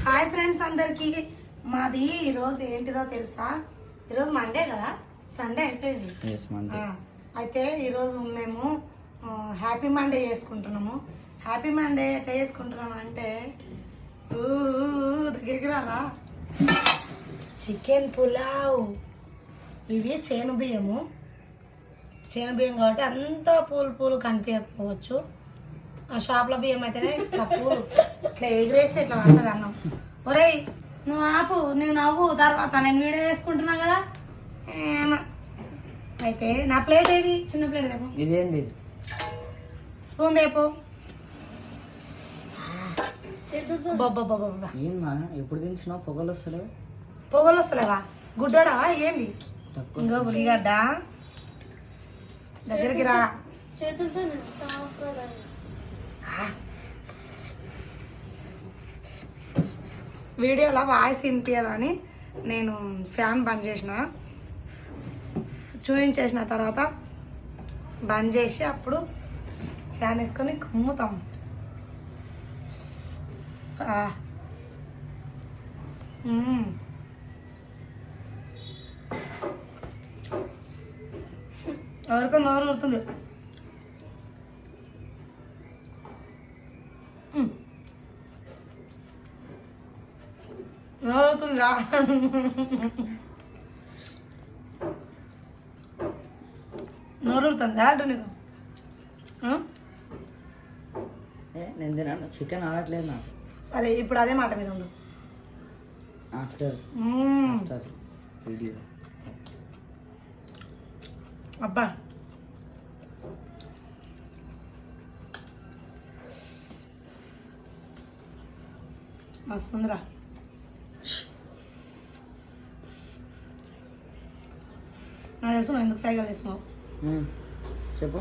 Hi friends అందరికి. మాది ఈరోజు ఏంటిదో తెలుసా? ఈరోజు మండే కదా, సండే అయిపోయింది. అయితే ఈరోజు మేము హ్యాపీ మండే చేసుకుంటున్నాము. హ్యాపీ మండే ఎట్లా చేసుకుంటున్నాము అంటే దగ్గరికి రాలా, చికెన్ పులావ్. ఇవి చేను బియ్యం కాబట్టి అంతా పూలు కనిపించకపోవచ్చు. ఆ షాప్లో బియ్యం అయితేనే ఇట్లా పూలు ఇట్లా ఎగిరేస్తే ఇట్లా పడుతుంది అన్నం. ఒరేయ్ నువ్వు ఆపు, నువ్వు నవ్వు, తర్వాత నేను వీడియో వేసుకుంటున్నా కదా. ఏమో అయితే నా ప్లేట్ ఏది? చిన్న ప్లేట్ తెపో. ఇదేంది? స్పూన్ తెపో. ఏమా ఎప్పుడు దించినావు? పొగలు వస్తలేవు. పొగలు వస్తలేవా? గుడ్డడా ఏంది? ఇంకో ఉల్లిగడ్డ దగ్గరికి రా. వీడియోలో వాయిస్ వినిపించదని నేను ఫ్యాన్ బంద్ చేసిన, చూపించేసిన తర్వాత బంద్ చేసి అప్పుడు ఫ్యాన్ వేసుకొని కమ్ముతాం. ఎవరికో నోరు ఊరుతుంది. నోరుతుందా? నోరుతుందా అంట నీకు? నేను తిన్నాను, చికెన్ ఆడట్లేదు నాకు. సరే ఇప్పుడు అదే మాట మీద ఉండు. After video. అబ్బా మస్తుందిరా. నాకు తెలుసు నువ్వు ఎందుకు సైకిల్ తీసుకున్నావు. చెప్పు.